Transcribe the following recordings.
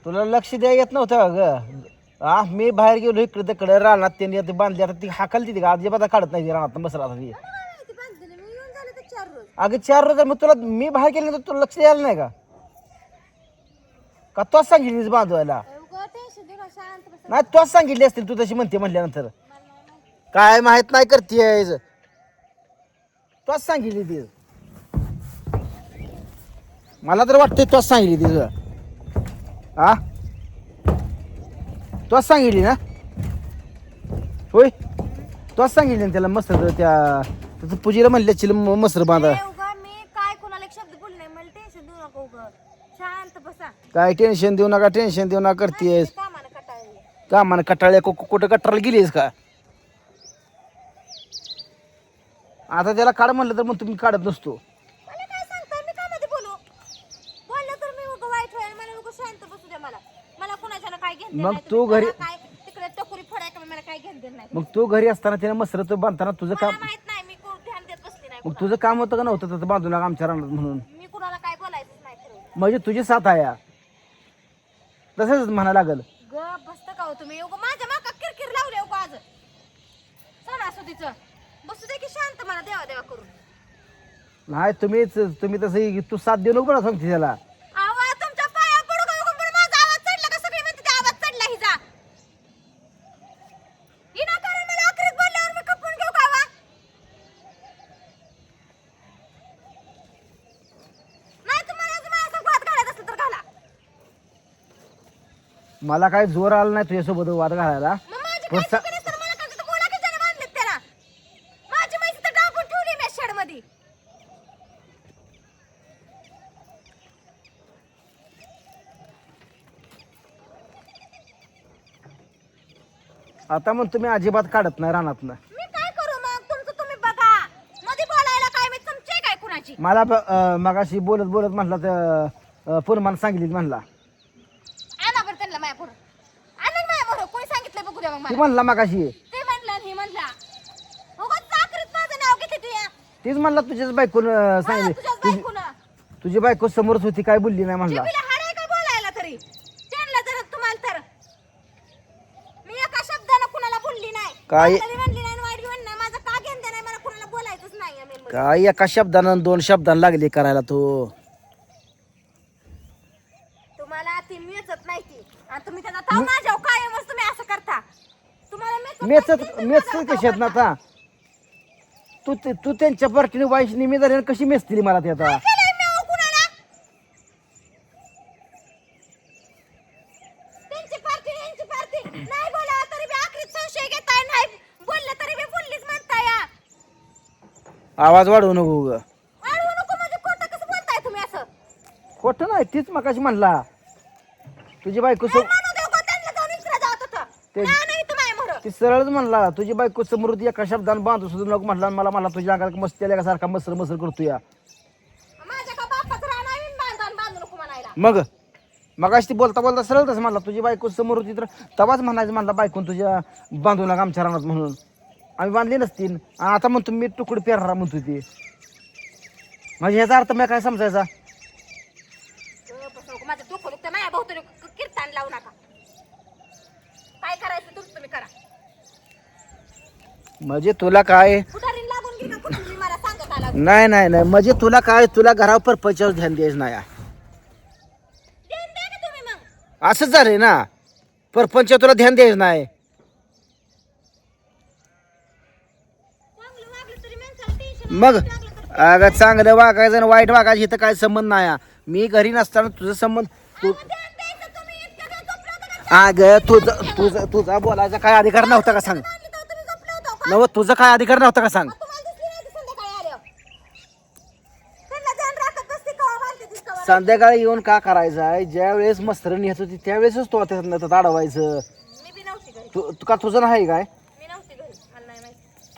तुला लक्ष द्या येत नव्हतं का ग? हा मी बाहेर गेलो इकडे तिकडे रानात त्यांनी ते बांधली आता ती हाकलती ती का अजिबात काढत नाही ती रानात बसला आता ती. अगं 4 रोज मग तुला मी बाहेर गेले तर तुला लक्ष द्यायला नाही का तोच सांगितलीस बांधवायला? नाही तोच सांगितली असतील तू तशी म्हणते म्हणल्यानंतर काय माहित नाही करते तोच सांगितली ती मला तर वाटतंय तोच सांगितली ती हा तोच सांगितली ना होय तोच सांगितली ना त्याला मस्त त्या पूजेला म्हणल्याची मस्त बांधा काय टेन्शन देऊ नका करतेस कामानं कटाळ्या कुठं कटाळा गेलीस का आता त्याला काढ म्हणलं तर मग तुम्ही काढत नसतो मग तू घरी मग तू घरी असताना त्याने मसर तो बांधताना तुझं काम मग तुझं काम होतं का नव्हतं तसं बांधू नका आमच्या रानात म्हणून म्हणजे तुझी साथ आहे तसंच म्हणा लागल बसत का हो तुम्ही माझ्या माका किरकिर लावले आज सणासुदीचं बसू दे की शांत मला देवा देवा करून नाही तुम्ही तसं तू साथ देऊ नको बरं सांगते त्याला तुमच्या पाया पडू का माझा आवाज चढला का सगळी म्हणते आवाज चढला हिचा कारण मला आखरीत बोलल्यावर मी खपून घेऊ का नाही तुम्हाला माझा वाद घालायचा असेल तर घाला मला काय जोर आला नाही तुझ्यासोबत वाद घालायला आता मग तुम्ही अजिबात काढत नाही रानात ना मी काय करू मग तुमचं तुम्ही बघा मध्ये बोलायला काय मी तुमचे काय कुणाची मला मगाशी बोलत बोलत म्हणला तर पुरमान सांगितली म्हणला आणा बरं त्यांना माया पुढं आणा माया बरं कोणी सांगितलं बघू द्या मग ती मला म्हणला मगाशी ते म्हणलं हे म्हणला उगाच चाकरीत माझं नाव घेते तू या तीच म्हणला तुझ्याच बायकोन तुझ्याच सांगितली बायकोनं तुझी बायको समोरच होती काय बोलली नाही म्हणला जिभीला हाड आहे का बोलायला तरी त्यांना जर तुम्हाला तर मी एका शब्दानं कुणाला बोलली नाही काय चांगली म्हणली नाही वाईट म्हणली नाही माझं का घेणं नाही मला कुणाला बोलायचंच नाही आम्ही काय एका शब्दानं 2 शब्दानं लागली करायला तू तुम्हाला ती मेचत नाही ती आणि तुम्ही त्याचा ताव माझ्यावर कायमच तुम्ही असं करता तुम्हाला मेचत कशात ना आता तू त्यांच्या पार्टीने वाईस निमी झाली कशी मेचतील मला ते आता आवाज वाढवू नको ग खोटं नाही तीच मगाशी म्हणला तुझी बायको ती सरळच म्हणला तुझी बायको समृद्धी एका शब्दानं बांधू सुद्धा नको म्हणला मला तुझ्या अंगात मस्ती आल्या सारखा मसर मसर करतो या मग मगाशी ती बोलता बोलता सरळ तसं म्हणला तुझी बायको समृद्धी तर तवाच म्हणायचं म्हणला बायकोन तुझ्या बांधू नका आमच्या रानात म्हणून आम्ही बांधली नसतील आणि आता म्हणतो मी तुकडे पेरणार म्हणतो ती म्हणजे ह्याचा अर्थ मी काय समजायचा कीर्तन लावू नका काय करायचं तुमचं तुम्ही करा म्हणजे तुला काय लागून गेली का तुम्ही मला सांगत आला नाही म्हणजे तुला काय तुला घरावर परपंचावर ध्यान द्यायचं नाही द्या का तुम्ही मग असंच झालंय ना परपंच तुला ध्यान द्यायचं नाही मग अगं चांगलं वागायचं आणि वाईट वागायचं इथं काय संबंध नाही मी घरी नसताना तुझं संबंध अगं तुझा बोलायचा काय अधिकार नव्हता का सांग नव तुझा काय अधिकार नव्हता का सांग संध्याकाळी येऊन का करायचं आहे ज्या वेळेस मस्तर नेत होती त्यावेळेसच तो अडवायचं का तुझं नाही काय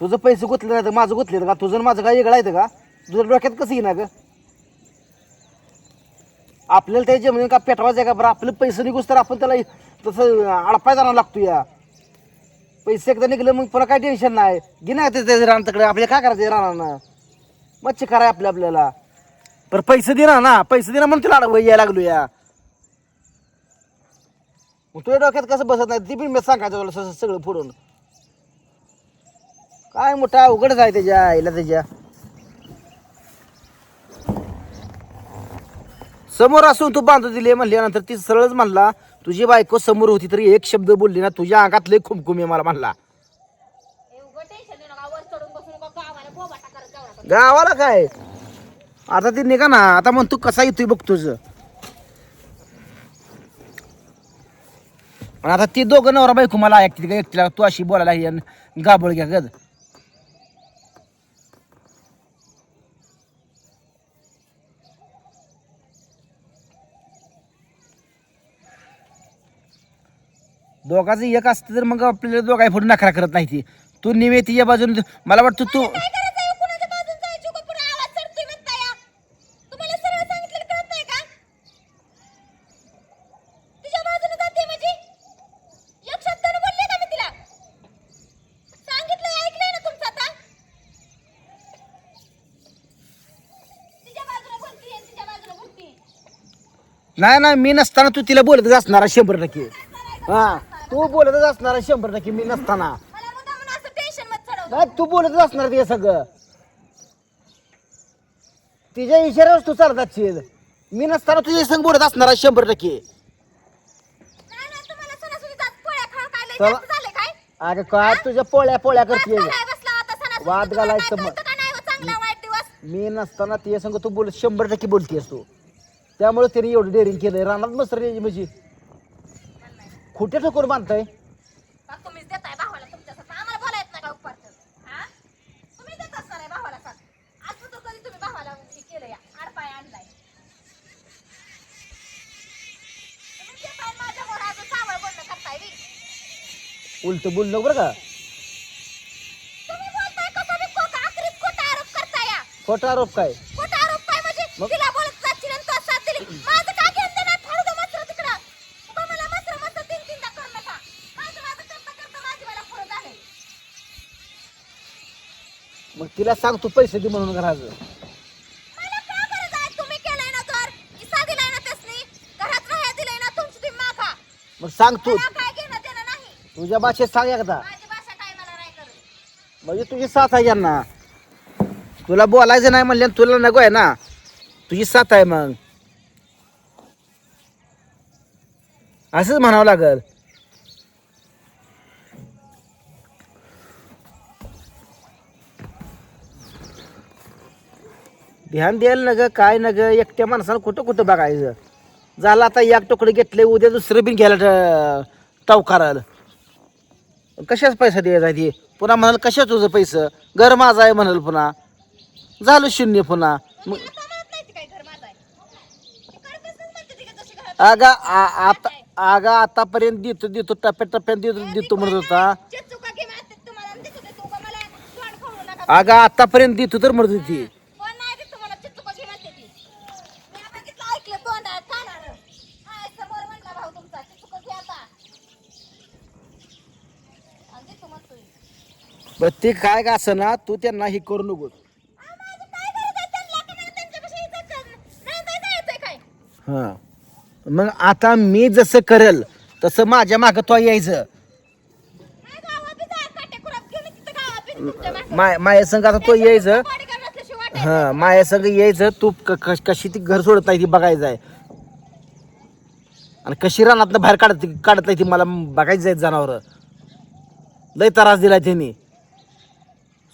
तुझं पैसे गुतले नाही तर माझं गुतले का तुझं माझं काय वेगळं आहे का तुझं डोक्यात कसं येईना ग आपल्याला त्याचे म्हणजे का पेटवायचं का बरं आपलं पैसे निघूस तर आपण त्याला तसं अडपाय जाणार लागतो या पैसे एकदा निघलं मग पुन्हा काय टेन्शन नाही घे ना त्याचे रान तिकडे आपल्याला काय करायचं राहणार मच्छी कराय आपल्याला बरं पैसे दे ना पैसे दे ना म्हणून तुला यायला लागलो या मग तुझ्या डोक्यात कसं बसत नाही ती पण मी सांगायचं तुला सगळं फोडून. काय मोठा अवघडच आहे त्याच्या आईला त्याच्या. समोर असून तू बांधून दिली म्हणल्यानंतर ती सरळच म्हणला तुझी बायको समोर होती तरी एक शब्द बोलली ना तुझ्या अंगात लय खुमखुमी मला म्हणला. एवढं टेन्शन देऊ नका, वर चढून बसू नका, गावाला बोबाटा करत जाऊ नका. गावाला काय आता ती निघा ना आता म्हण तू कसा येतोय बघ तुझं. आणि आता ती दोघं नवरा बायको मला ऐकते का एकटीला तू अशी बोलायला गाबळ घ्या गद. दोघांचं एक असतं तर मग आपल्याला दोघाही पुढे नखरा करत नाही ती. तू निवे तिच्या बाजूने मला वाटतं तू काय करायचं आहे? कुणाच्या बाजून जायची उगा पुढे आवाज चढतोय म्हणता या. तुम्हाला सरळ सांगितलेलं कळत नाही का? तिच्या बाजूने जाते म्हणजे एक शब्दानं बोलले का मी तिला? सांगितलंय, ऐकलंय ना तुमचं आता? तिच्या बाजूने बोलतीये, तिच्या बाजूने बोलतीये. नाही नाही मी नसताना तू तिला बोलतच असणार 100%. हा तू बोलतच असणार 100% मी नसताना. मला मुद्दामून असं टेन्शन मध्ये चढवलं. नाही तू बोलतच असणार ते सगळं तिच्या इशाऱ्यावर तू चालत असशील. मी नसताना तुझ्या संग बोलत असणार 100%. नाही नाही, तुम्हाला सणासुदीचा पोळ्या खाऊन काय लय चला. जास्त झालंय काय? अगं काय तुझ्या पोळ्या पोळ्या वाद करते. घालाय बसला आता सणासुदीचा. वाद तुम्हाला घालायचं काय मग. कळतं का नाही हो चांगला वाईट दिवस? मी नसताना तिच्या संग तू बोलत 100% बोलतेस तू. त्यामुळे त्याने एवढं डेअरिंग केलंय. रानात मसर म्हणजे खोटे ठोकून बांधताय. का तुम्हीच देताय भावाला तुमच्यासारखं? आम्हाला बोलायत नाही का उपरचं? हा? तुम्ही देत असणार आहे भावाला साथ. आजपर्यंत कधी तुम्ही भावाला हे केलं या आडपाय आणलाय? तुम्ही देताय माझ्यावर अजून चावळ बोलणं करताय बी. उलट बोल नको बरं का. तुम्ही बोलताय कसं बी आखरीत खोटा आरोप करताय या. खोटा आरोप काय. खोटा आरोप काय म्हणजे? मग? तिला बोलत जाशील आणि तो साथ दिली. माझं काय घेणं देणं? फाडू दे मस्त्र तिकडं. उगा मला मस्त्र तीन-तीनदा करू नका. माझं करता करता माझी मला पुढं झालंय. मग तिला सांग तू पैसे दे म्हणून घराचं. मला का गरज आहे? तुम्ही केलंय ना घर, इसा दिलाय ना त्यासनी, घरात राहायला दिलंय ना, तुमची तुम्ही मागा. मग सांग तू मला काय घेणं देणं नाही. तुझ्या भाषेत सांग एकदा. माझी भाषा काय मला नाही करत. म्हणजे तुझी साथ आहे यांना. तुला बोलायचं नाही म्हणलं तुला नको आहे ना. तुझी साथ आहे मग असंच म्हणावं लागल. ध्यान द्यायला नग काय नग एकट्या माणसाला कुठं कुठं बघायचं. झालं आता एक तुकडे घेतले उद्या दुसरं बिन घ्यायला टावकाराल. कशाच पैसा द्यायचा ते पुन्हा म्हणाल कशा तुझं पैसं घर माझं आहे म्हणाल पुन्हा झालं शून्य पुन्हा. मग आता म्हणत नाही ती काय घर माझं आहे. ती करतच नाही म्हणते ती का जशी घरात आता आतापर्यंत देतो देतो टप्प्याटप्प्यात देतो म्हणत होता. चिचुका घे म्हणते तुम्हाला आणि देतो देतो. उगा मला तोंड खाऊ नका. अगं आतापर्यंत देतो तर म्हणत होती. कोण नाही देत तुम्हाला चिचुका घे म्हणते ती. मी आता किती ऐकलं तोंडात कानानं. हाय समोर म्हणला भाऊ तुमचा चिचुका घे आता. आणि देतो म्हणतोय. बरं ते काय का असं ना तू त्यांना हे करू नकोस. माझं काय गरज आहे त्यांना का मला त्यांच्यापाशी इज्जत करणं? नाही काय जायचंय काय? हां मग आता मी जसं करेल तसं माझ्या मागं तो यायचं. नाही गावात बी जा, काटेकुरात घेऊन तिथं गावात बी तुमच्या मागं. माझ्या संग आता तो यायचं. बॉडीगार्ड नसल्याशिवाय वाटायचं. हां माझ्या संग यायचं तू कशी ती घर सोडत नाही ती बघायचं आहे आणि कशी रानातनं बाहेर काढत नाही ती मला बघायचं आहे. जनावरं लय त्रास दिला त्यांनी.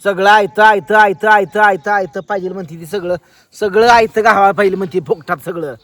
सगळं आयतं पाहिजे म्हणते ती. सगळं आयतं गावा पाहिजे म्हणते फुकटात सगळं.